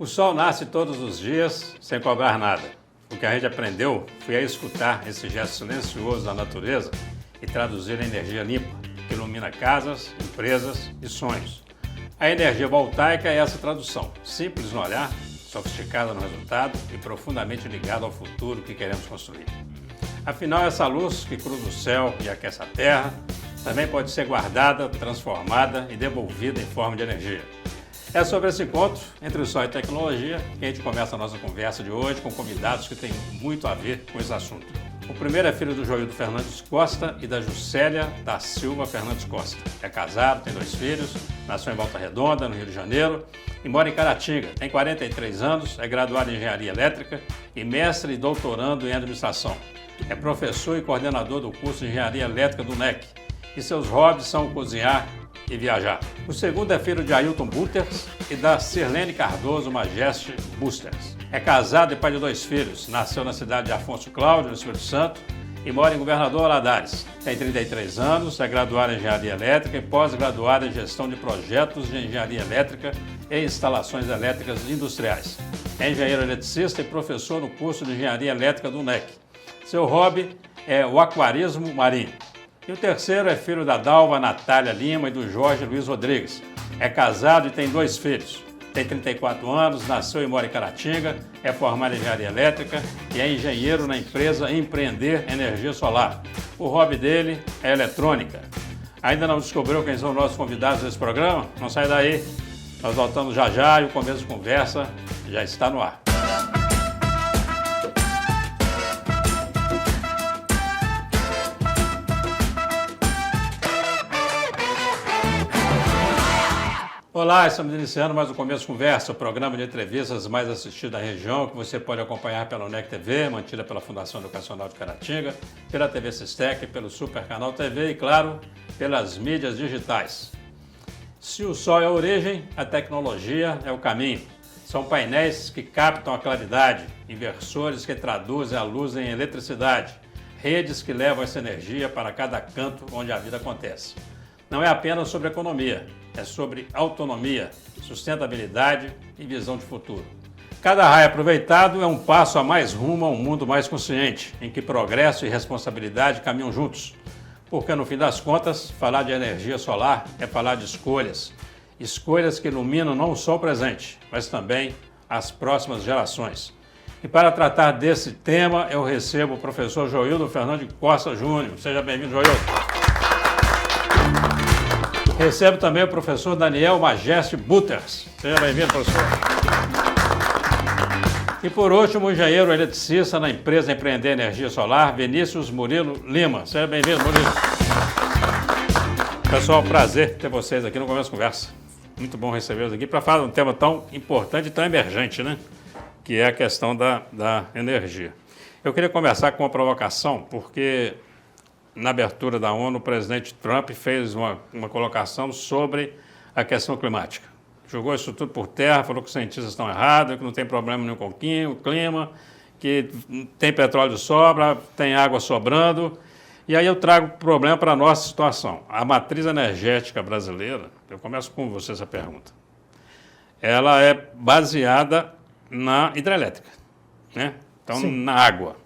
O sol nasce todos os dias sem cobrar nada. O que a gente aprendeu foi a escutar esse gesto silencioso da natureza e traduzir em energia limpa, que ilumina casas, empresas e sonhos. A energia voltaica é essa tradução, simples no olhar, sofisticada no resultado e profundamente ligada ao futuro que queremos construir. Afinal, essa luz que cruza o céu e aquece a terra também pode ser guardada, transformada e devolvida em forma de energia. É sobre esse encontro entre o sol e tecnologia que a gente começa a nossa conversa de hoje com convidados que têm muito a ver com esse assunto. O primeiro é filho do Joildo Fernandes Costa e da Juscelia da Silva Fernandes Costa. É casado, tem 2 filhos, nasceu em Volta Redonda, no Rio de Janeiro, e mora em Caratinga. Tem 43 anos, é graduado em Engenharia Elétrica e mestre e doutorando em Administração. É professor e coordenador do curso de Engenharia Elétrica do NEC. E seus hobbies são cozinhar e viajar. O segundo é filho de Ailton Buters e da Sirlene Cardoso Majeste Busters. É casado e pai de 2 filhos. Nasceu na cidade de Afonso Cláudio, no Espírito Santo, e mora em Governador Valadares. Tem 33 anos, é graduado em Engenharia Elétrica e pós-graduado em Gestão de Projetos de Engenharia Elétrica e Instalações Elétricas Industriais. É engenheiro eletricista e professor no curso de Engenharia Elétrica do NEC. Seu hobby é o aquarismo marinho. E o terceiro é filho da Dalva Natália Lima e do Jorge Luiz Rodrigues. É casado e tem 2 filhos. Tem 34 anos, nasceu e mora em Caratinga, é formado em Engenharia Elétrica e é engenheiro na empresa Empreender Energia Solar. O hobby dele é eletrônica. Ainda não descobriu quem são nossos convidados desse programa? Não sai daí. Nós voltamos já já e o começo de conversa já está no ar. Olá, estamos iniciando mais um Começo de Conversa, o programa de entrevistas mais assistido da região, que você pode acompanhar pela UNEC TV, mantida pela Fundação Educacional de Caratinga, pela TV Sistec, pelo Super Canal TV e, claro, pelas mídias digitais. Se o sol é a origem, a tecnologia é o caminho. São painéis que captam a claridade, inversores que traduzem a luz em eletricidade, redes que levam essa energia para cada canto onde a vida acontece. Não é apenas sobre economia, é sobre autonomia, sustentabilidade e visão de futuro. Cada raio aproveitado é um passo a mais rumo a um mundo mais consciente, em que progresso e responsabilidade caminham juntos. Porque, no fim das contas, falar de energia solar é falar de escolhas. Escolhas que iluminam não só o presente, mas também as próximas gerações. E para tratar desse tema, eu recebo o professor Joildo Fernandes Costa Júnior. Seja bem-vindo, Joildo. Recebo também o professor Daniel Majeste Buters. Seja bem-vindo, professor. E por último, o engenheiro eletricista na empresa Empreender Energia Solar, Vinícius Murilo Lima. Seja bem-vindo, Murilo. Pessoal, prazer ter vocês aqui no Começo de Conversa. Muito bom recebê-los aqui para falar de um tema tão importante e tão emergente, né? Que é a questão da energia. Eu queria começar com uma provocação, porque na abertura da ONU, o presidente Trump fez uma colocação sobre a questão climática. Jogou isso tudo por terra, falou que os cientistas estão errados, que não tem problema nenhum com o clima, que tem petróleo de sobra, tem água sobrando. E aí eu trago o problema para a nossa situação. A matriz energética brasileira, eu começo com você essa pergunta, ela é baseada na hidrelétrica, né? Então, sim, na água.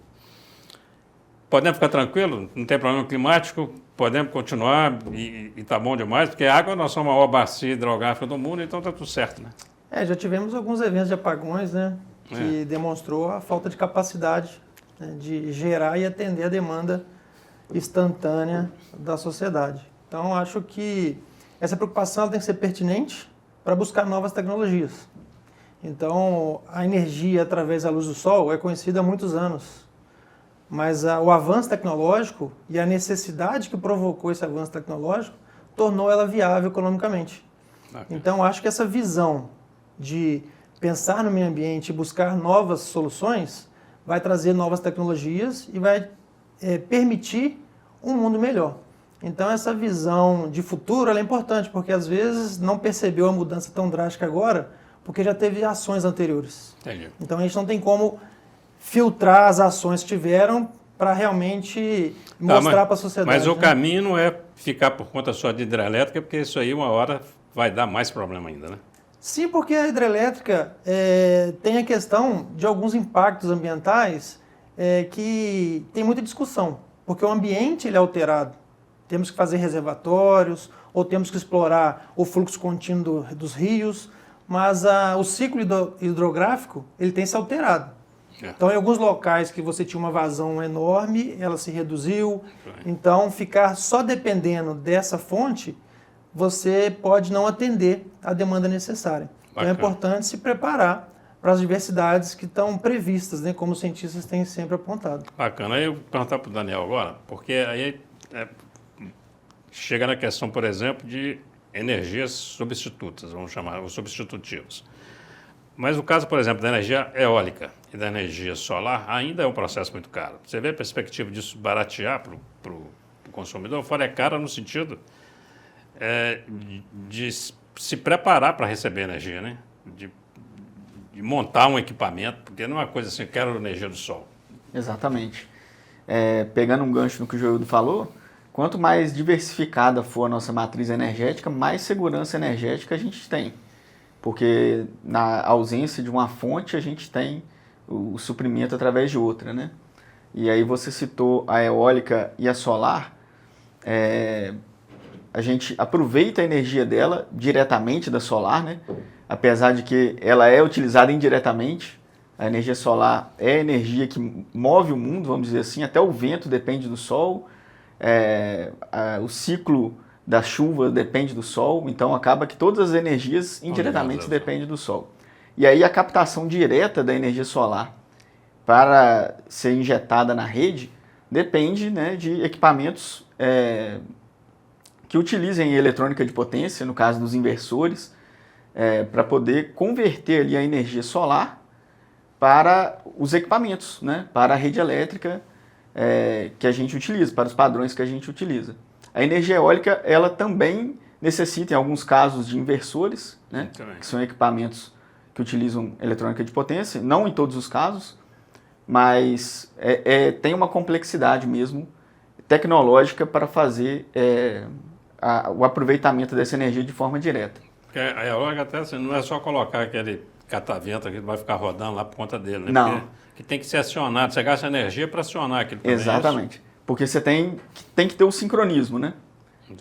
Podemos ficar tranquilos, não tem problema climático, podemos continuar e está bom demais, porque a água nós somos a maior bacia hidrográfica do mundo, então está tudo certo, né? Já tivemos alguns eventos de apagões, né, que demonstrou a falta de capacidade, né, de gerar e atender a demanda instantânea da sociedade. Então, acho que essa preocupação tem que ser pertinente para buscar novas tecnologias. Então, a energia através da luz do sol é conhecida há muitos anos. Mas o avanço tecnológico e a necessidade que provocou esse avanço tecnológico tornou ela viável economicamente. Okay. Então, acho que essa visão de pensar no meio ambiente e buscar novas soluções vai trazer novas tecnologias e vai permitir um mundo melhor. Então, essa visão de futuro ela é importante, porque às vezes não percebeu a mudança tão drástica agora, porque já teve ações anteriores. Entendi. Então, a gente não tem como filtrar as ações que tiveram para realmente mostrar para a sociedade. Mas o caminho não é ficar por conta só de hidrelétrica, porque isso aí uma hora vai dar mais problema ainda, né? Sim, porque a hidrelétrica tem a questão de alguns impactos ambientais que tem muita discussão, porque o ambiente ele é alterado. Temos que fazer reservatórios, ou temos que explorar o fluxo contínuo dos rios, mas o ciclo hidrográfico ele tem se alterado. Então, em alguns locais que você tinha uma vazão enorme, ela se reduziu. Então, ficar só dependendo dessa fonte, você pode não atender a demanda necessária. Então, é importante se preparar para as diversidades que estão previstas, né, como os cientistas têm sempre apontado. Bacana. Aí eu vou perguntar para o Daniel agora, porque aí chega na questão, por exemplo, de energias substitutas, vamos chamar, os substitutivos. Mas o caso, por exemplo, da energia eólica e da energia solar ainda é um processo muito caro. Você vê a perspectiva disso baratear para o consumidor? Fora é cara no sentido de se preparar para receber energia, né? De montar um equipamento, porque não é uma coisa assim, eu quero energia do sol. Exatamente. Pegando um gancho no que o Joildo falou, quanto mais diversificada for a nossa matriz energética, mais segurança energética a gente tem. Porque na ausência de uma fonte, a gente tem o suprimento através de outra, né? E aí você citou a eólica e a solar, a gente aproveita a energia dela diretamente da solar, né? Apesar de que ela é utilizada indiretamente, a energia solar é a energia que move o mundo, vamos dizer assim, até o vento depende do sol, o ciclo da chuva depende do sol, então acaba que todas as energias indiretamente dependem do sol. E aí a captação direta da energia solar para ser injetada na rede depende, né, de equipamentos que utilizem eletrônica de potência, no caso dos inversores, para poder converter ali a energia solar para os equipamentos, né, para a rede elétrica que a gente utiliza, para os padrões que a gente utiliza. A energia eólica, ela também necessita, em alguns casos, de inversores, né, que são equipamentos que utilizam eletrônica de potência, não em todos os casos, mas tem uma complexidade mesmo tecnológica para fazer o aproveitamento dessa energia de forma direta. Porque a eólica até assim, não é só colocar aquele catavento que vai ficar rodando lá por conta dele, né? Não. Porque que tem que ser acionado, você gasta energia para acionar aquilo também. Exatamente. Porque você tem que ter o sincronismo, né?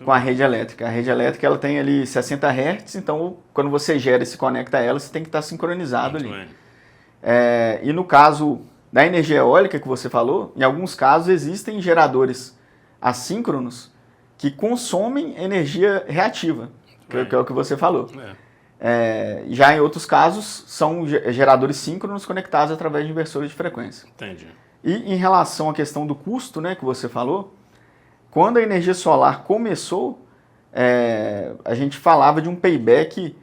Com a rede elétrica. A rede elétrica ela tem ali 60 Hz, então quando você gera e se conecta a ela, você tem que estar sincronizado ali. E no caso da energia eólica que você falou, em alguns casos existem geradores assíncronos que consomem energia reativa, que é o que você falou. Já em outros casos, são geradores síncronos conectados através de inversores de frequência. Entendi. E em relação à questão do custo, né, que você falou, quando a energia solar começou, a gente falava de um payback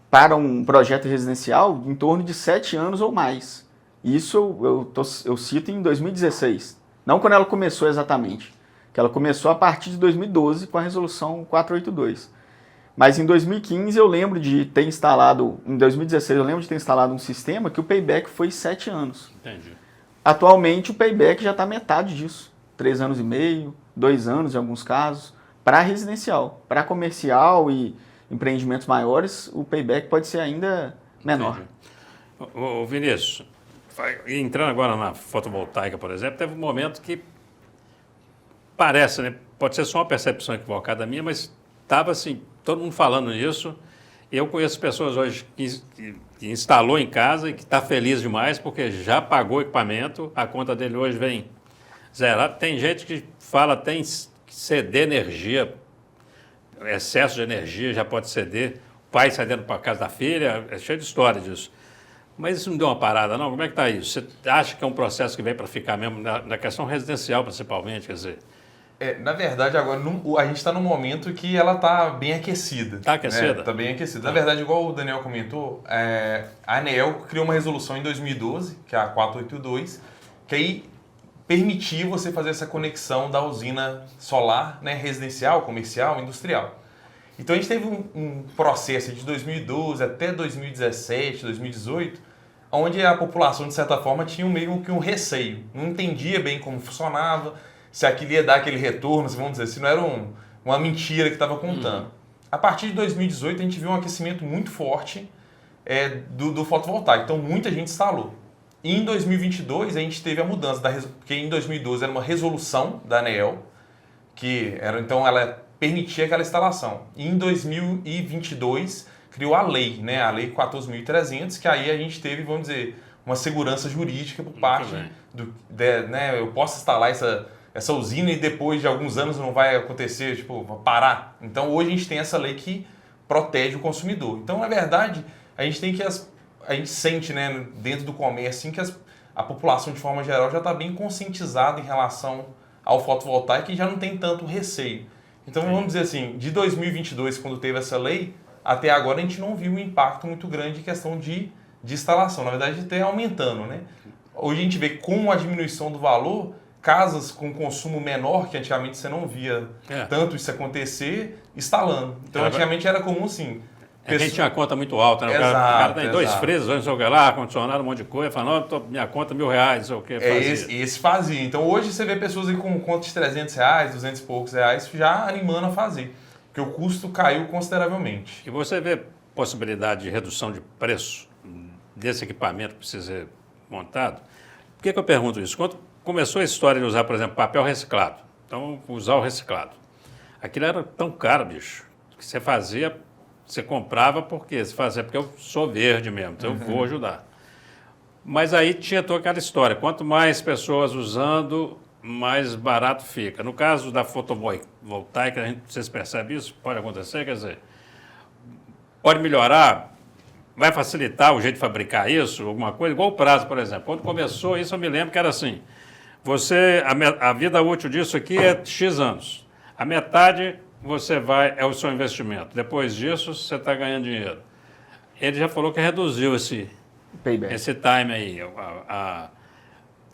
para um projeto residencial em torno de 7 anos ou mais. Isso eu cito em 2016. Não quando ela começou exatamente, que ela começou a partir de 2012 com a resolução 482. Mas em 2015 eu lembro de ter instalado, em 2016 eu lembro de ter instalado um sistema que o payback foi 7 anos. Entendi. Atualmente o payback já está metade disso, 3 anos e meio, 2 anos em alguns casos, para residencial. Para comercial e empreendimentos maiores, o payback pode ser ainda menor. Ô Vinícius, entrando agora na fotovoltaica, por exemplo, teve um momento que parece, né? Pode ser só uma percepção equivocada minha, mas estava assim, todo mundo falando nisso. Eu conheço pessoas hoje que instalou em casa e que está feliz demais porque já pagou o equipamento, a conta dele hoje vem zerada. Tem gente que fala tem que ceder energia, excesso de energia já pode ceder, o pai cedendo para a casa da filha, é cheio de história disso. Mas isso não deu uma parada, não? Como é que está isso? Você acha que é um processo que vem para ficar mesmo, na questão residencial principalmente, quer dizer? Na verdade, agora a gente está num momento que ela está bem aquecida. Está aquecida? Está bem aquecida. Na verdade, igual o Daniel comentou, a ANEEL criou uma resolução em 2012, que é a 482, que aí permitiu você fazer essa conexão da usina solar, né, residencial, comercial, industrial. Então a gente teve um processo de 2012 até 2017, 2018, onde a população, de certa forma, tinha meio que um receio. Não entendia bem como funcionava, se aquilo ia dar aquele retorno, vamos dizer assim, não era uma mentira que estava contando. A partir de 2018, a gente viu um aquecimento muito forte do fotovoltaico. Então, muita gente instalou. E em 2022, a gente teve a mudança, porque em 2012 era uma resolução da ANEEL, então ela permitia aquela instalação. E em 2022, criou a lei, né? A Lei 14.300, que aí a gente teve, vamos dizer, uma segurança jurídica por parte né? Eu posso instalar essa usina e depois de alguns anos não vai acontecer, tipo, parar. Então, hoje a gente tem essa lei que protege o consumidor. Então, na verdade, a gente tem a gente sente, né, dentro do comércio, assim, que a população, de forma geral, já está bem conscientizada em relação ao fotovoltaico e já não tem tanto receio. Então, vamos dizer assim, de 2022, quando teve essa lei, até agora a gente não viu um impacto muito grande em questão de instalação. Na verdade, até aumentando, né? Hoje a gente vê com a diminuição do valor, casas com consumo menor, que antigamente você não via tanto isso acontecer, instalando. Então, antigamente era comum, assim... A gente tinha uma conta muito alta, né? O cara tem 2 freezers, não sei o que lá, ar-condicionado, um monte de coisa, fala, não, minha conta R$1.000, não sei o que. Esse fazia. Então hoje você vê pessoas aí com conta de R$300, 200 e poucos reais, já animando a fazer. Porque o custo caiu consideravelmente. E você vê possibilidade de redução de preço desse equipamento que precisa ser montado? Por que eu pergunto isso? Quando começou a história de usar, por exemplo, papel reciclado, então usar o reciclado, aquilo era tão caro, bicho, que você fazia... Você comprava porque você fazia, porque eu sou verde mesmo, então eu vou ajudar. Mas aí tinha toda aquela história, quanto mais pessoas usando, mais barato fica. No caso da fotovoltaica, vocês percebem isso? Pode acontecer, quer dizer, pode melhorar, vai facilitar o jeito de fabricar isso, alguma coisa, igual o prazo, por exemplo. Quando começou isso, eu me lembro que era assim, a vida útil disso aqui é X anos, a metade... é o seu investimento. Depois disso, você está ganhando dinheiro. Ele já falou que reduziu esse time aí.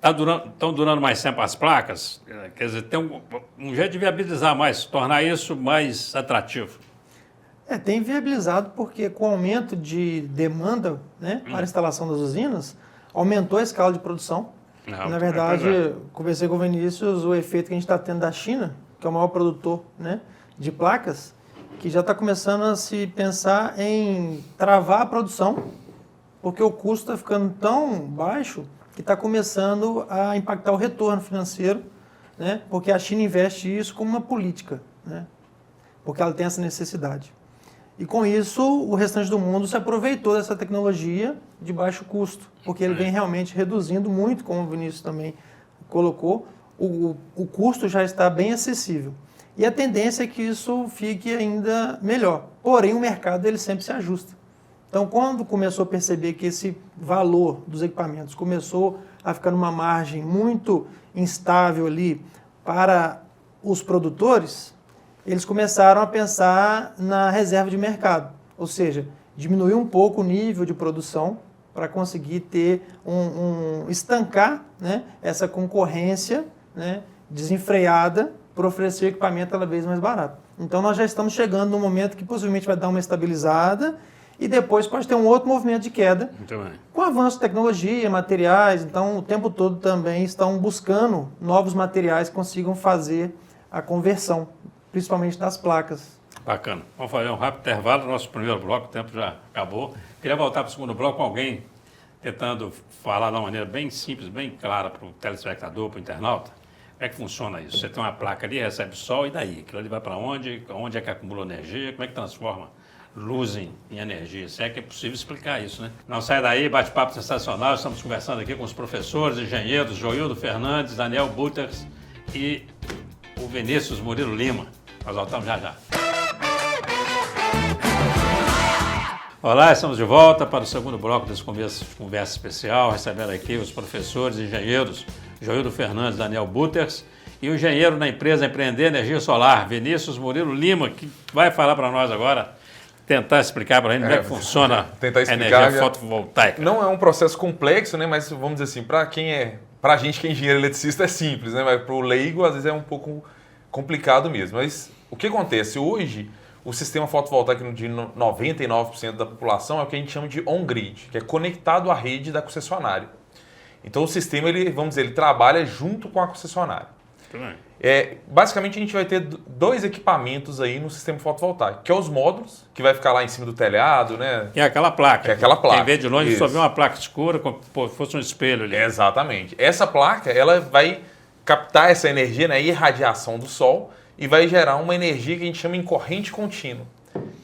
Estão durando mais tempo as placas? Quer dizer, tem um jeito de viabilizar mais, tornar isso mais atrativo. Tem viabilizado porque com o aumento de demanda, né, para a instalação das usinas, aumentou a escala de produção. Na verdade, conversei com o Vinícius, o efeito que a gente está tendo da China, que é o maior produtor, né, de placas, que já está começando a se pensar em travar a produção, porque o custo está ficando tão baixo que está começando a impactar o retorno financeiro, né? Porque a China investe isso como uma política, né? Porque ela tem essa necessidade. E com isso, o restante do mundo se aproveitou dessa tecnologia de baixo custo, porque ele vem realmente reduzindo muito, como o Vinícius também colocou, o custo já está bem acessível. E a tendência é que isso fique ainda melhor. Porém, o mercado ele sempre se ajusta. Então, quando começou a perceber que esse valor dos equipamentos começou a ficar numa margem muito instável ali para os produtores, eles começaram a pensar na reserva de mercado. Ou seja, diminuir um pouco o nível de produção para conseguir ter estancar, né, essa concorrência, né, desenfreada, para oferecer equipamento cada vez mais barato. Então, nós já estamos chegando num momento que possivelmente vai dar uma estabilizada e depois pode ter um outro movimento de queda. Muito bem. Com o avanço de tecnologia, materiais, então o tempo todo também estão buscando novos materiais que consigam fazer a conversão, principalmente das placas. Bacana. Vamos fazer um rápido intervalo, nosso primeiro bloco, o tempo já acabou. Queria voltar para o segundo bloco com alguém tentando falar de uma maneira bem simples, bem clara para o telespectador, para o internauta. Como é que funciona isso? Você tem uma placa ali, recebe sol, e daí? Aquilo ali vai para onde? Onde é que acumula energia? Como é que transforma luz em energia? Se é que é possível explicar isso, né? Não sai daí, bate-papo sensacional. Estamos conversando aqui com os professores, engenheiros, Joildo Fernandes, Daniel Butters e o Vinícius Murilo Lima. Nós voltamos já já. Olá, estamos de volta para o segundo bloco desse conversa especial, recebendo aqui os professores, engenheiros, Joildo Fernandes, Daniel Butters, e o engenheiro na empresa Empreender Energia Solar, Vinícius Murilo Lima, que vai falar para nós agora, tentar explicar para a gente como é que funciona a energia fotovoltaica. Não é um processo complexo, né? Mas vamos dizer assim, para a gente que é engenheiro eletricista é simples, né? Mas para o leigo às vezes é um pouco complicado mesmo. Mas o que acontece hoje? O sistema fotovoltaico de 99% da população é o que a gente chama de on-grid, que é conectado à rede da concessionária. Então o sistema, ele trabalha junto com a concessionária. Muito bem. Basicamente, a gente vai ter dois equipamentos aí no sistema fotovoltaico, que é os módulos, que vai ficar lá em cima do telhado, né? Que é aquela placa. Que é aquela placa. Quem vê de longe Isso. só vê uma placa escura, como se fosse um espelho ali. Exatamente. Essa placa, ela vai captar essa energia, né, irradiação do sol, e vai gerar uma energia que a gente chama em corrente contínua.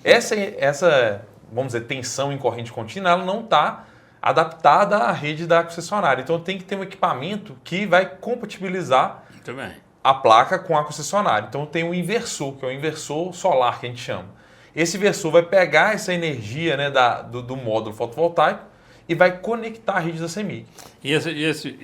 Essa, vamos dizer, tensão em corrente contínua, ela não está adaptada à rede da concessionária. Então tem que ter um equipamento que vai compatibilizar Muito bem. a placa com a concessionária. Então tem o inversor, que é o inversor solar que a gente chama. Esse inversor vai pegar essa energia, né, do módulo fotovoltaico e vai conectar a rede da CEMIG.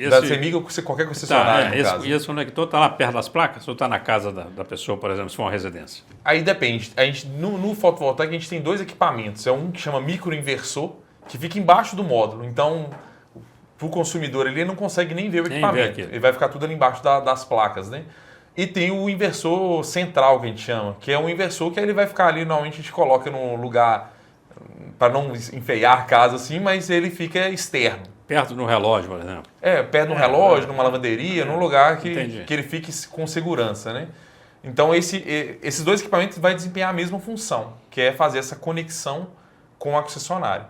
Da CEMIG ou qualquer concessionária, no caso. E esse conector está lá perto das placas ou está na casa da pessoa, por exemplo, se for uma residência? Aí depende. No fotovoltaico a gente tem dois equipamentos. É um que chama microinversor, que fica embaixo do módulo. Então, para o consumidor ele não consegue nem ver o equipamento. Ele vai ficar tudo ali embaixo das placas, né? E tem o inversor central, que a gente chama, que é um inversor que ele vai ficar ali, normalmente a gente coloca num lugar para não enfeiar a casa assim, mas ele fica externo. Perto do relógio, por exemplo. Perto de um relógio, numa lavanderia, num lugar que ele fique com segurança, né? Então, esses dois equipamentos vão desempenhar a mesma função, que é fazer essa conexão com a concessionária.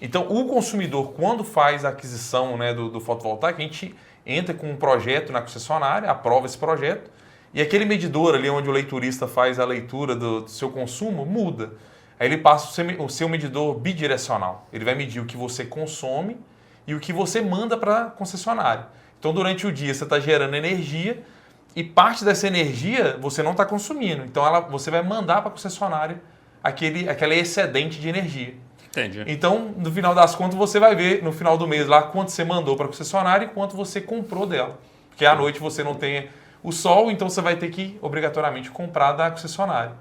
Então, o consumidor, quando faz a aquisição, né, do fotovoltaico, a gente entra com um projeto na concessionária, aprova esse projeto, e aquele medidor ali onde o leiturista faz a leitura do seu consumo, muda. Aí ele passa o seu medidor bidirecional. Ele vai medir o que você consome e o que você manda para a concessionária. Então, durante o dia, você está gerando energia e parte dessa energia você não está consumindo. Então, você vai mandar para a concessionária aquele excedente de energia. Entendi. Então, no final das contas, você vai ver no final do mês lá quanto você mandou para a concessionária e quanto você comprou dela. Porque à noite você não tem o sol, então você vai ter que obrigatoriamente comprar da concessionária.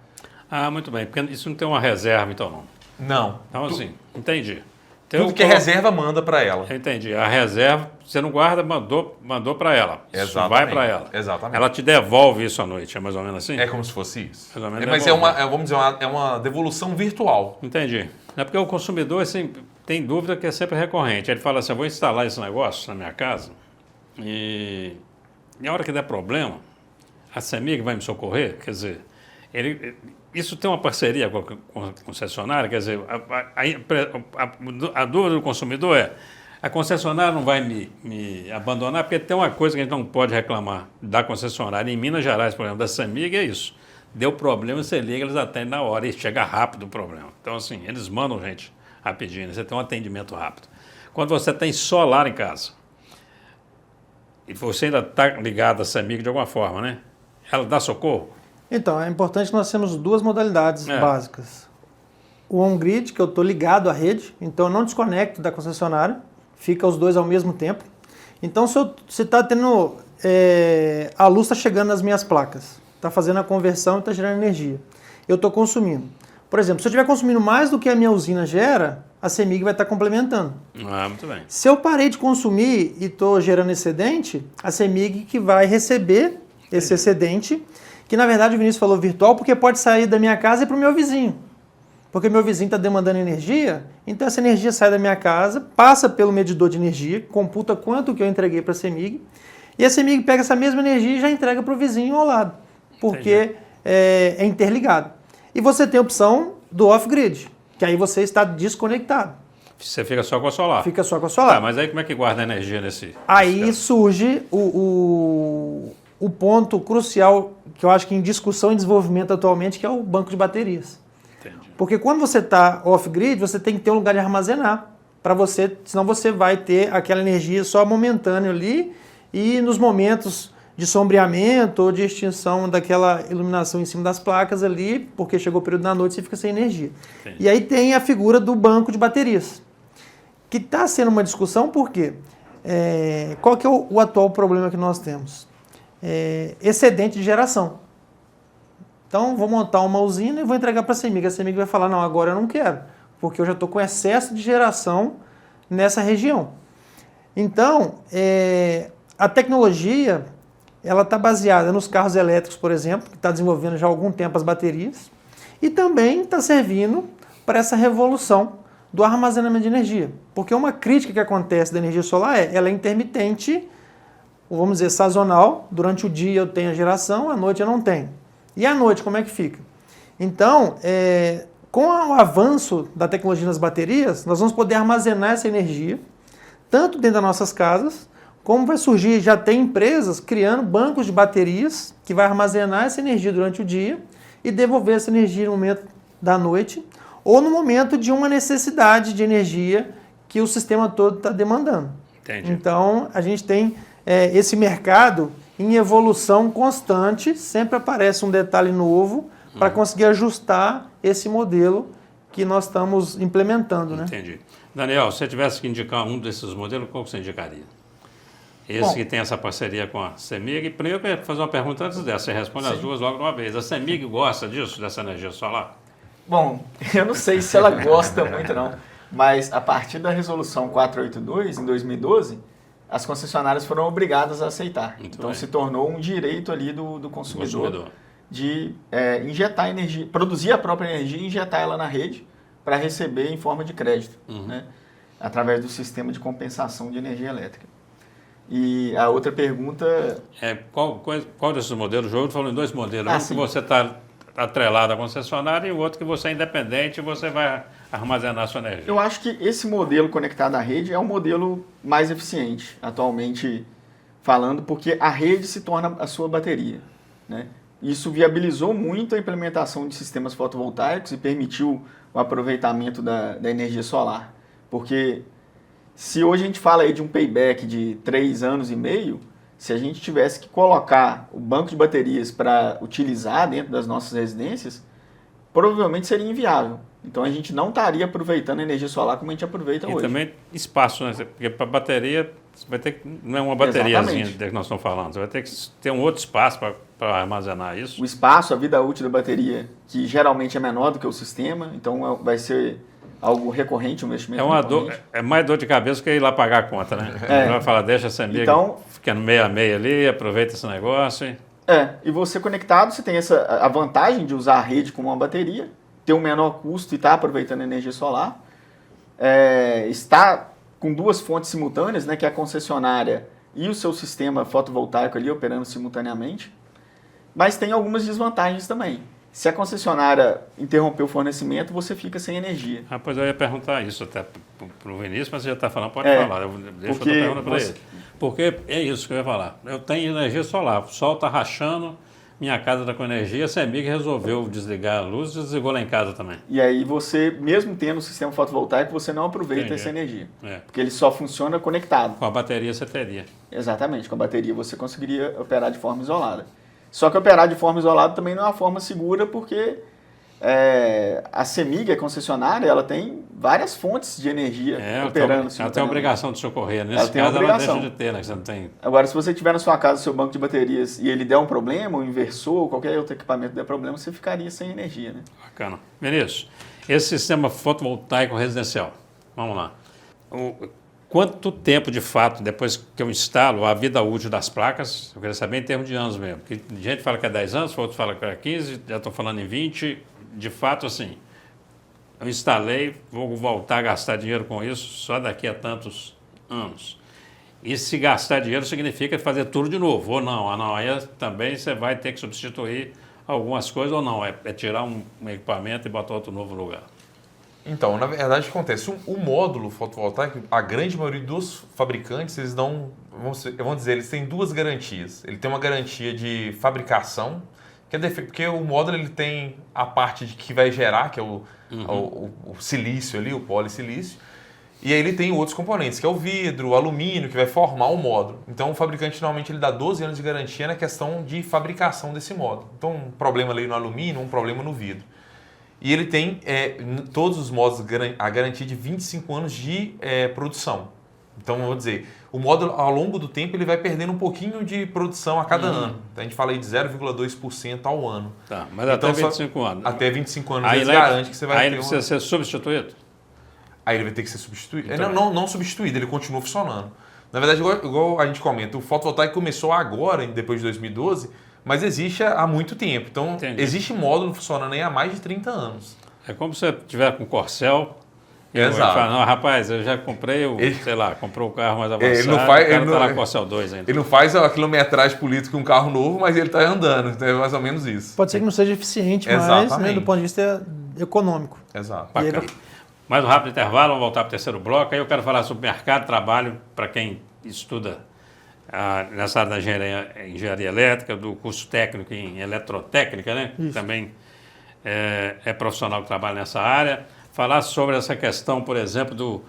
Ah, muito bem. Porque isso não tem uma reserva, então não. Não. Então, assim, entendi. Tudo que é reserva manda para ela. Entendi. A reserva, você não guarda, mandou para ela. Exatamente. Isso vai para ela. Exatamente. Ela te devolve isso à noite, é mais ou menos assim? É como se fosse isso. Mais ou menos Mas vamos dizer, é uma devolução virtual. Entendi. É porque o consumidor assim, tem dúvida que é sempre recorrente. Ele fala assim, eu vou instalar esse negócio na minha casa e a hora que der problema, a CEMIG vai me socorrer? Quer dizer, isso tem uma parceria com a concessionária? Quer dizer, a dúvida do consumidor é, a concessionária não vai me abandonar, porque tem uma coisa que a gente não pode reclamar da concessionária. Em Minas Gerais, por exemplo, da CEMIG é isso. Deu problema, você liga, eles atendem na hora e chega rápido o problema. Então, assim, eles mandam gente rapidinho, você tem um atendimento rápido. Quando você tem solar em casa, e você ainda está ligado à CEMIG de alguma forma, né? Ela dá socorro? Então, é importante que nós temos duas modalidades básicas. O on-grid, que eu estou ligado à rede, então eu não desconecto da concessionária, fica os dois ao mesmo tempo. Então, se está tendo... a luz está chegando nas minhas placas, está fazendo a conversão e está gerando energia. Eu estou consumindo. Por exemplo, se eu estiver consumindo mais do que a minha usina gera, a CEMIG vai estar complementando. Ah, muito bem. Se eu parei de consumir e estou gerando excedente, a CEMIG que vai receber esse excedente, que na verdade o Vinícius falou virtual, porque pode sair da minha casa e para o meu vizinho. Porque meu vizinho está demandando energia, então essa energia sai da minha casa, passa pelo medidor de energia, computa quanto que eu entreguei para a CEMIG, e a CEMIG pega essa mesma energia e já entrega para o vizinho ao lado, porque é interligado. E você tem a opção do off-grid, que aí você está desconectado. Você fica só com a solar. Fica só com a solar. Tá, mas aí como é que guarda a energia nesse Aí caso? surge o ponto crucial que eu acho que em discussão e desenvolvimento atualmente, que é o banco de baterias. Entendi. Porque quando você está off-grid, você tem que ter um lugar de armazenar, para você, senão você vai ter aquela energia só momentânea ali e nos momentos de sombreamento ou de extinção daquela iluminação em cima das placas ali, porque chegou o período da noite, você fica sem energia. Entendi. E aí tem a figura do banco de baterias, que está sendo uma discussão, por quê? Qual que é o atual problema que nós temos? Excedente de geração. Então, vou montar uma usina e vou entregar para a CEMIG. A CEMIG vai falar, não, agora eu não quero, porque eu já estou com excesso de geração nessa região. Então, a tecnologia, ela está baseada nos carros elétricos, por exemplo, que está desenvolvendo já há algum tempo as baterias, e também está servindo para essa revolução do armazenamento de energia. Porque uma crítica que acontece da energia solar ela é intermitente vamos dizer, sazonal. Durante o dia eu tenho a geração, à noite eu não tenho. E à noite, como é que fica? Então, com o avanço da tecnologia das baterias, nós vamos poder armazenar essa energia, tanto dentro das nossas casas, como vai surgir, já tem empresas criando bancos de baterias que vai armazenar essa energia durante o dia e devolver essa energia no momento da noite ou no momento de uma necessidade de energia que o sistema todo está demandando. Entendi. Então, a gente tem esse mercado em evolução constante, sempre aparece um detalhe novo para conseguir ajustar esse modelo que nós estamos implementando, né? Entendi. Daniel, se você tivesse que indicar um desses modelos, qual que você indicaria? Esse Bom, que tem essa parceria com a CEMIG. Primeiro eu queria fazer uma pergunta antes dessa, você responde as duas logo de uma vez. A CEMIG gosta disso, dessa energia solar? Bom, eu não sei se ela gosta muito não, mas a partir da resolução 482, em 2012, as concessionárias foram obrigadas a aceitar. Muito então bem. se tornou um direito ali do consumidor de injetar energia, produzir a própria energia e injetar ela na rede para receber em forma de crédito, né? Através do sistema de compensação de energia elétrica. E a outra pergunta... Qual desses modelos? O João falou em 2 modelos. Um que sim. você está atrelado à concessionária e o outro que você é independente e você vai armazenar a sua energia. Eu acho que esse modelo conectado à rede é o modelo mais eficiente, atualmente falando, porque a rede se torna a sua bateria, né? Isso viabilizou muito a implementação de sistemas fotovoltaicos e permitiu o aproveitamento da energia solar. Porque se hoje a gente fala aí de um payback de 3 anos e meio, se a gente tivesse que colocar o banco de baterias para utilizar dentro das nossas residências, provavelmente seria inviável. Então a gente não estaria aproveitando a energia solar como a gente aproveita hoje. E também espaço, né? Porque para bateria, você vai ter que, não é uma bateriazinha que nós estamos falando, você vai ter que ter um outro espaço para armazenar isso. O espaço, a vida útil da bateria, que geralmente é menor do que o sistema, então vai ser algo recorrente, um investimento recorrente. É mais dor de cabeça que ir lá pagar a conta, né? Você vai falar, deixa essa amiga, então, fica no meio a meio ali, aproveita esse negócio. E você conectado, você tem a vantagem de usar a rede como uma bateria, ter um menor custo e estar aproveitando a energia solar. Está com 2 fontes simultâneas, né, que é a concessionária e o seu sistema fotovoltaico ali operando simultaneamente. Mas tem algumas desvantagens também. Se a concessionária interromper o fornecimento, você fica sem energia. Pois eu ia perguntar isso até para o Vinícius, mas você já está falando, pode falar. Deixa eu perguntar para ele. Porque é isso que eu ia falar. Eu tenho energia solar, o sol está rachando, minha casa está com energia, a CEMIG resolveu desligar a luz e desligou lá em casa também. E aí você, mesmo tendo o sistema fotovoltaico, você não aproveita essa energia. Porque ele só funciona conectado. Com a bateria você teria. Exatamente, com a bateria você conseguiria operar de forma isolada. Só que operar de forma isolada também não é uma forma segura, porque a CEMIG, a concessionária, ela tem várias fontes de energia operando. Ela tem a obrigação de socorrer. Nesse caso, ela deixa de ter, né? Que você não tem... Agora, se você tiver na sua casa seu banco de baterias e ele der um problema, um inversor, ou qualquer outro equipamento der problema, você ficaria sem energia, né? Bacana. Vinícius, esse sistema fotovoltaico residencial, vamos lá. Quanto tempo, de fato, depois que eu instalo, a vida útil das placas, eu queria saber em termos de anos mesmo. Porque gente fala que é 10 anos, outros falam que é 15, já estou falando em 20. De fato, assim, eu instalei, vou voltar a gastar dinheiro com isso só daqui a tantos anos. E se gastar dinheiro significa fazer tudo de novo, ou não? Não, aí também você vai ter que substituir algumas coisas, ou não? É tirar um equipamento e botar outro novo lugar. Então, na verdade, o que acontece? O módulo fotovoltaico, a grande maioria dos fabricantes, eles dão, vamos dizer, eles têm 2 garantias. Ele tem uma garantia de fabricação, que é porque o módulo ele tem a parte que vai gerar, que é o silício ali, o polissilício, e aí ele tem outros componentes, que é o vidro, o alumínio, que vai formar o módulo. Então, o fabricante normalmente ele dá 12 anos de garantia na questão de fabricação desse módulo. Então, um problema ali no alumínio, um problema no vidro. E ele tem, todos os módulos, a garantia de 25 anos de produção. Então, vou dizer, o módulo, ao longo do tempo, ele vai perdendo um pouquinho de produção a cada ano. A gente fala aí de 0,2% ao ano. Tá, mas então, até 25 anos. Até 25 anos ele garante que você vai ter. Aí ele precisa ser substituído? Aí ele vai ter que ser substituído. Então, não substituído, ele continua funcionando. Na verdade, igual a gente comenta, o fotovoltaico começou agora, depois de 2012, mas existe há muito tempo. Então, existe módulo funcionando aí há mais de 30 anos. É como se você tiver com Corcel Exato. Ele fala, não, rapaz, eu já comprei, comprou o carro mais avançado, ele não faz, o cara tá lá com o CO2 ainda. Ele não faz a quilometragem política com um carro novo, mas ele está andando, então é mais ou menos isso. Pode ser que não seja eficiente, mas né, do ponto de vista econômico. Exato. Bacana. Mais um rápido intervalo, vamos voltar para o terceiro bloco. Aí eu quero falar sobre mercado de trabalho para quem estuda nessa área da engenharia elétrica, do curso técnico em eletrotécnica, né? Isso. Também é profissional que trabalha nessa área. Falar sobre essa questão, por exemplo,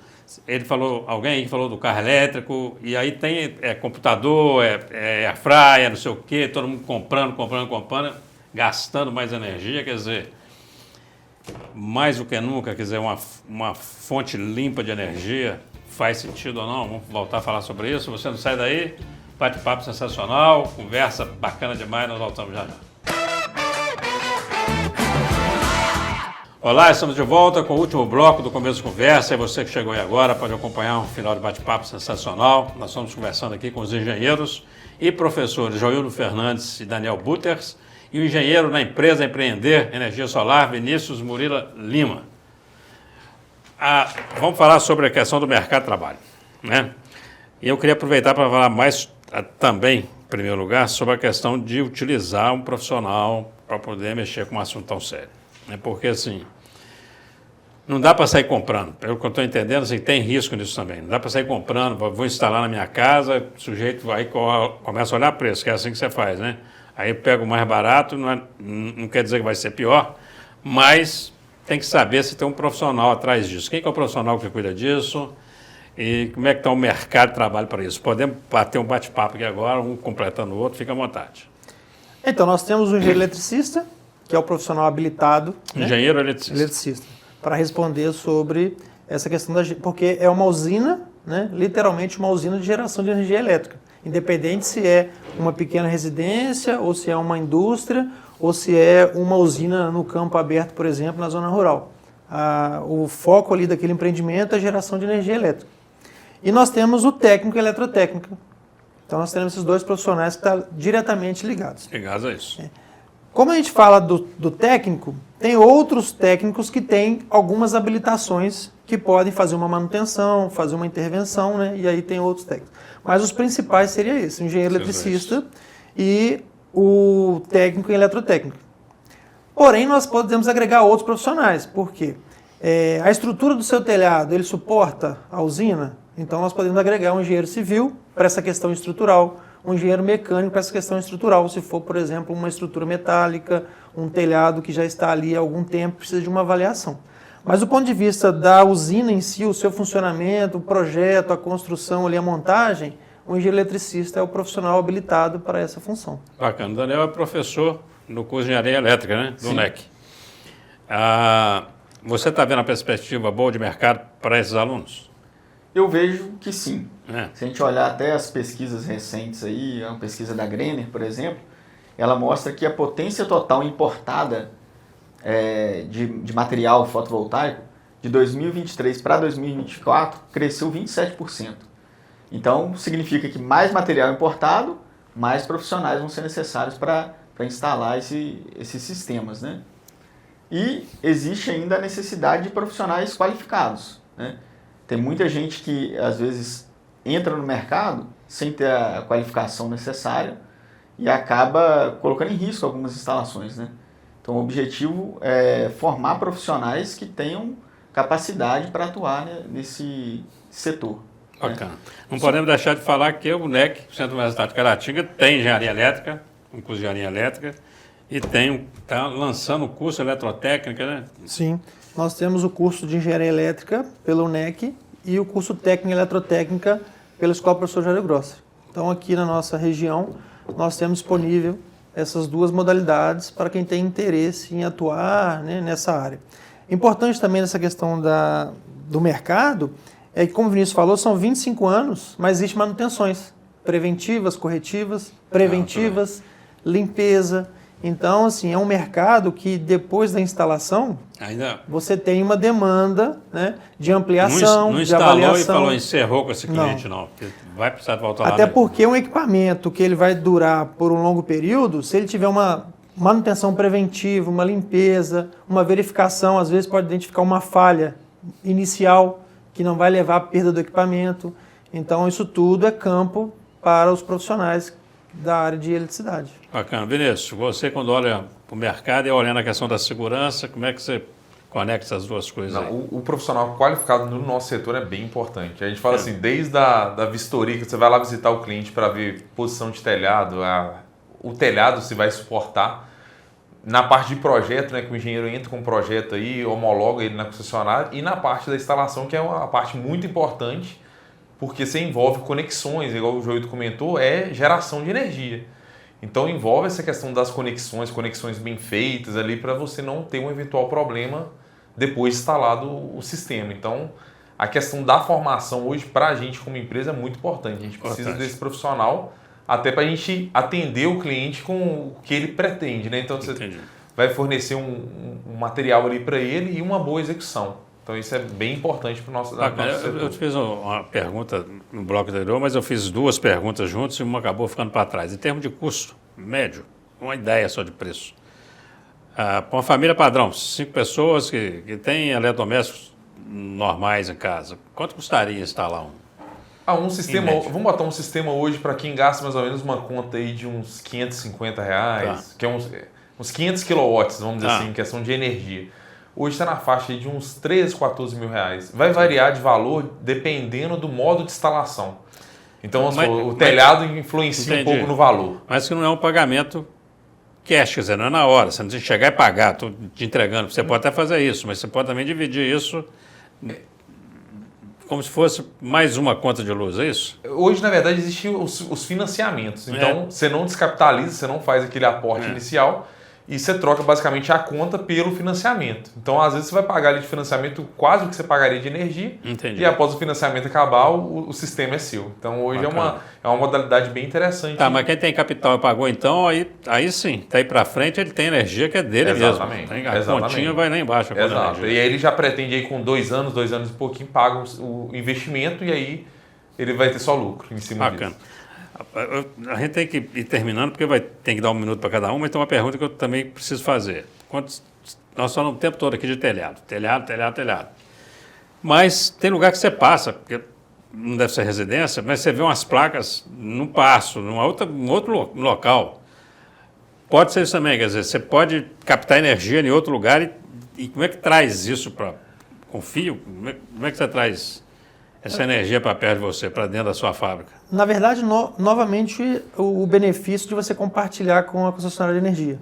alguém falou do carro elétrico, e aí tem computador, airfryer, não sei o quê, todo mundo comprando, gastando mais energia, quer dizer, mais do que nunca, quer dizer, uma fonte limpa de energia, faz sentido ou não? Vamos voltar a falar sobre isso. Você não sai daí, bate-papo sensacional, conversa bacana demais, nós voltamos já. Olá, estamos de volta com o último bloco do Começo de Conversa, e você que chegou aí agora pode acompanhar um final de bate-papo sensacional. Nós estamos conversando aqui com os engenheiros e professores Joildo Fernandes e Daniel Butters, e o engenheiro na empresa Empreender Energia Solar, Vinícius Murila Lima. Vamos falar sobre a questão do mercado de trabalho, né? E eu queria aproveitar para falar mais também, em primeiro lugar, sobre a questão de utilizar um profissional para poder mexer com um assunto tão sério. Porque, assim, não dá para sair comprando. Pelo que eu estou entendendo, assim, tem risco nisso também. Não dá para sair comprando, vou instalar na minha casa, o sujeito vai começa a olhar preço, que é assim que você faz, né? Aí pega o mais barato, não quer dizer que vai ser pior, mas tem que saber se tem um profissional atrás disso. Quem que é o profissional que cuida disso e como é que está o mercado de trabalho para isso? Podemos bater um bate-papo aqui agora, um completando o outro, fica à vontade. Então, nós temos o engenheiro eletricista, que é o profissional habilitado. Engenheiro eletricista. Para responder sobre essa questão porque é uma usina, né, literalmente uma usina de geração de energia elétrica. Independente se é uma pequena residência, ou se é uma indústria, ou se é uma usina no campo aberto, por exemplo, na zona rural. O foco ali daquele empreendimento é a geração de energia elétrica. E nós temos o técnico e a eletrotécnica. Então nós temos esses dois profissionais que estão diretamente ligados. Ligados a isso. Como a gente fala do técnico, tem outros técnicos que têm algumas habilitações que podem fazer uma manutenção, fazer uma intervenção, né? E aí tem outros técnicos. Mas os principais seria esse, o engenheiro eletricista e o técnico em eletrotécnica. Porém, nós podemos agregar outros profissionais. Por quê? A estrutura do seu telhado, ele suporta a usina? Então, nós podemos agregar um engenheiro civil para essa questão estrutural, um engenheiro mecânico para essa questão estrutural, se for, por exemplo, uma estrutura metálica, um telhado que já está ali há algum tempo, precisa de uma avaliação. Mas do ponto de vista da usina em si, o seu funcionamento, o projeto, a construção, ali, a montagem, o engenheiro eletricista é o profissional habilitado para essa função. Bacana. O Daniel é professor no curso de engenharia elétrica, né? Do NEC. Você está vendo a perspectiva boa de mercado para esses alunos? Eu vejo que sim. Se a gente olhar até as pesquisas recentes aí, a pesquisa da Grenner, por exemplo, ela mostra que a potência total importada de material fotovoltaico de 2023 para 2024 cresceu 27%. Então, significa que mais material importado, mais profissionais vão ser necessários para instalar esses sistemas, né? E existe ainda a necessidade de profissionais qualificados, né? Tem muita gente que, às vezes, entra no mercado sem ter a qualificação necessária e acaba colocando em risco algumas instalações, né? Então, o objetivo é formar profissionais que tenham capacidade para atuar, né, nesse setor. Bacana. Não podemos deixar de falar que o NEC, o Centro Universitário de Caratinga, tem engenharia elétrica, um curso de engenharia elétrica, e está lançando o curso de eletrotécnica, né? Sim. Nós temos o curso de engenharia elétrica pelo NEC e o curso técnico em eletrotécnica pela Escola Professor Jair Grosser. Então, aqui na nossa região, nós temos disponível essas duas modalidades para quem tem interesse em atuar, né, nessa área. Importante também nessa questão do mercado é que, como o Vinícius falou, são 25 anos, mas existem manutenções preventivas, corretivas, preventivas, limpeza. Então, assim, é um mercado que depois da instalação, você tem uma demanda, né, de ampliação, não de avaliação. Não instalou e falou, encerrou com esse cliente, não. Vai precisar voltar lá. Até porque um equipamento que ele vai durar por um longo período, se ele tiver uma manutenção preventiva, uma limpeza, uma verificação, às vezes pode identificar uma falha inicial, que não vai levar à perda do equipamento. Então, isso tudo é campo para os profissionais da área de eletricidade. Bacana. Vinícius, você quando olha para o mercado e olhando a questão da segurança, como é que você conecta essas duas coisas aí? O profissional qualificado no nosso setor é bem importante. A gente fala assim, desde da vistoria, que você vai lá visitar o cliente para ver posição de telhado, o telhado se vai suportar. Na parte de projeto, né, que o engenheiro entra com um projeto aí, homologa ele na concessionária, e na parte da instalação, que é uma parte muito importante, porque você envolve conexões, igual o Joildo comentou, é geração de energia. Então envolve essa questão das conexões bem feitas ali, para você não ter um eventual problema depois de instalado o sistema. Então a questão da formação hoje, para a gente como empresa, é muito importante. A gente precisa desse profissional até para a gente atender o cliente com o que ele pretende, né? Então você vai fornecer um material ali para ele e uma boa execução. Então isso é bem importante para o nosso setor. Eu te fiz uma pergunta no bloco anterior, mas eu fiz duas perguntas juntas e uma acabou ficando para trás. Em termos de custo médio, uma ideia só de preço. Para uma família padrão, 5 pessoas que têm eletrodomésticos normais em casa, quanto custaria instalar um? Um sistema, vamos botar um sistema hoje para quem gasta mais ou menos uma conta aí de uns R$550, que é uns 500 quilowatts, vamos dizer assim, em questão de energia. Hoje está na faixa aí de uns 13, 14 mil reais. Vai variar de valor dependendo do modo de instalação. Então, o telhado influencia um pouco no valor. Mas que não é um pagamento cash, quer dizer, não é na hora. Você não precisa chegar e pagar, estou te entregando. Você pode até fazer isso, mas você pode também dividir isso como se fosse mais uma conta de luz, é isso? Hoje, na verdade, existem os financiamentos. Então, você não descapitaliza, você não faz aquele aporte inicial e você troca basicamente a conta pelo financiamento. Então, às vezes, você vai pagar ali de financiamento quase o que você pagaria de energia. Entendi. E após o financiamento acabar, o sistema é seu. Então, hoje é uma modalidade bem interessante. Mas quem tem capital e pagou, então, aí sim, daí para frente ele tem energia que é dele mesmo. A continha vai lá embaixo. Exato. E aí ele já pretende aí com 2 anos e pouquinho, paga o investimento e aí ele vai ter só lucro em cima disso. A gente tem que ir terminando, porque tem que dar 1 minuto para cada um, mas tem uma pergunta que eu também preciso fazer. Nós falamos o tempo todo aqui de telhado. Mas tem lugar que você passa, porque não deve ser residência, mas você vê umas placas num passo, num outro local. Pode ser isso também, quer dizer, você pode captar energia em outro lugar e como é que traz isso com fio? Como é que você traz essa energia para perto de você, para dentro da sua fábrica? Na verdade, novamente, o benefício de você compartilhar com a concessionária de energia.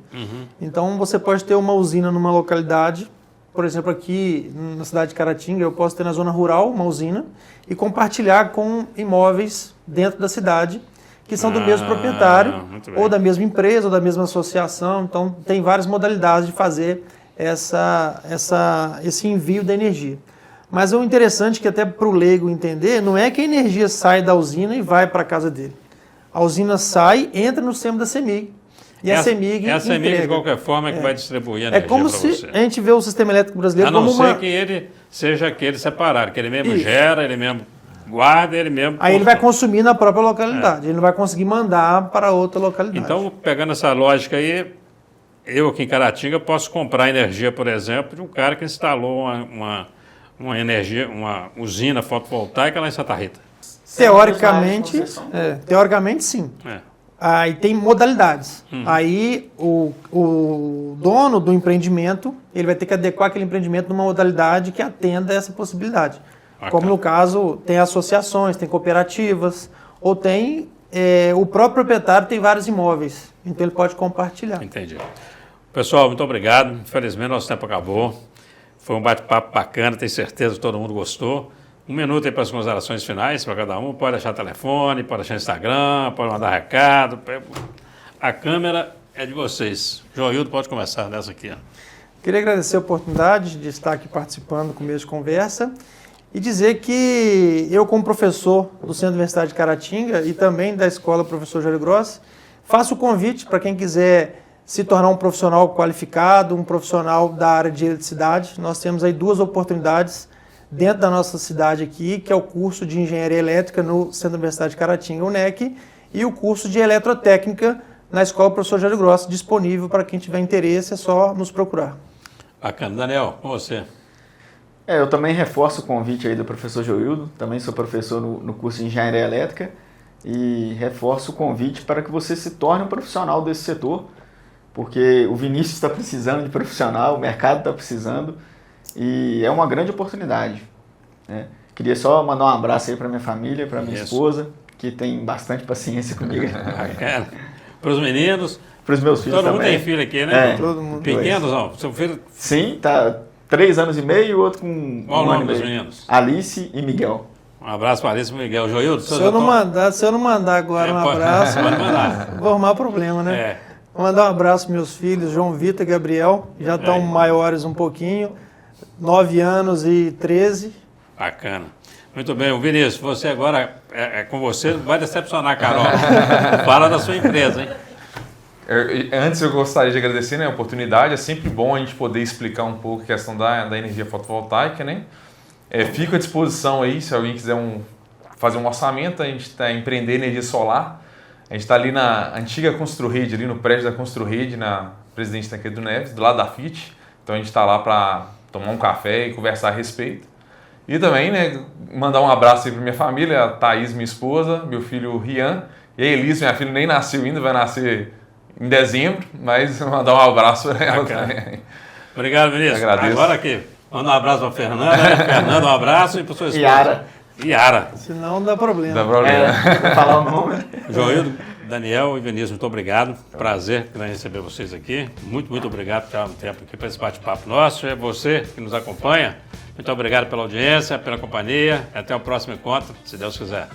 Então, você pode ter uma usina numa localidade, por exemplo, aqui na cidade de Caratinga, eu posso ter na zona rural uma usina e compartilhar com imóveis dentro da cidade, que são do mesmo proprietário, ou da mesma empresa, ou da mesma associação. Então, tem várias modalidades de fazer esse envio da energia. Mas o interessante que até para o leigo entender, não é que a energia sai da usina e vai para a casa dele. A usina sai, entra no sistema da CEMIG. E a CEMIG entrega. A CEMIG, de qualquer forma, é que vai distribuir a energia para você. É como se a gente vê o sistema elétrico brasileiro como A não ser que ele seja aquele separado, que ele mesmo gera, ele mesmo guarda, ele mesmo... Aí ele vai consumir na própria localidade. Ele não vai conseguir mandar para outra localidade. Então, pegando essa lógica aí, eu aqui em Caratinga posso comprar energia, por exemplo, de um cara que instalou uma usina fotovoltaica lá em Santa Rita. Teoricamente sim. Aí tem modalidades. Aí o dono do empreendimento, ele vai ter que adequar aquele empreendimento numa modalidade que atenda essa possibilidade. Como no caso, tem associações, tem cooperativas, ou tem o próprio proprietário tem vários imóveis, então ele pode compartilhar. Entendi. Pessoal, muito obrigado. Infelizmente, nosso tempo acabou. Foi um bate-papo bacana, tenho certeza que todo mundo gostou. 1 minuto aí para as considerações finais para cada um. Pode deixar telefone, pode deixar Instagram, pode mandar recado. A câmera é de vocês. Joildo, pode começar nessa aqui. Queria agradecer a oportunidade de estar aqui participando com o meio de conversa e dizer que eu, como professor do Centro Universitário de Caratinga e também da Escola Professor Júlio Grossi, faço o convite para quem quiser se tornar um profissional qualificado, um profissional da área de eletricidade. Nós temos aí 2 oportunidades dentro da nossa cidade aqui, que é o curso de Engenharia Elétrica no Centro Universitário de Caratinga, UNEC, e o curso de Eletrotécnica na Escola Professor Júlio Grossi, disponível para quem tiver interesse, é só nos procurar. Bacana. Daniel, com você. Eu também reforço o convite aí do professor Joildo, também sou professor no curso de Engenharia Elétrica, e reforço o convite para que você se torne um profissional desse setor, porque o Vinícius está precisando de profissional, o mercado está precisando, e é uma grande oportunidade, né? Queria só mandar um abraço aí para minha família, para minha esposa, que tem bastante paciência comigo. Para os meninos. Para os meus filhos todo também. Todo mundo tem filho aqui, né? Todo mundo. Pequenos, não? Seu filho... Sim, tá 3 anos e meio e o outro com Qual o ano nome e dos meio. meninos? Alice e Miguel. Um abraço para Alice e Miguel. Joildo, Se eu não mandar agora um abraço, pode mandar. vou arrumar problema, né? Vou mandar um abraço para meus filhos, João Vitor e Gabriel, já estão maiores um pouquinho, 9 anos e 13. Bacana. Muito bem, Vinícius, você agora, com você, vai decepcionar a Carol. Fala da sua empresa, hein? Antes eu gostaria de agradecer, né, a oportunidade. É sempre bom a gente poder explicar um pouco a questão da energia fotovoltaica, né? Fico à disposição aí, se alguém quiser fazer um orçamento, a gente está empreender energia solar. A gente está ali na antiga Construrede, ali no prédio da Construrede, na Presidente Tancredo Neves, do lado da FIT. Então a gente está lá para tomar um café e conversar a respeito. E também, né, mandar um abraço aí para minha família, a Thaís, minha esposa, meu filho Rian, e a Elis, minha filha, nem nasceu ainda, vai nascer em dezembro, mas mandar um abraço para ela também. Obrigado, Vinícius. Agradeço. Agora aqui, manda um abraço para a Fernanda, né? Fernanda, um abraço, e para sua esposa. Yara. Senão dá problema. Dá problema. Vou falar o nome. Joildo, Daniel e Vinícius, muito obrigado. Prazer receber vocês aqui. Muito obrigado por tirar um tempo aqui para esse bate-papo nosso. É você que nos acompanha. Muito obrigado pela audiência, pela companhia. Até o próximo encontro, se Deus quiser.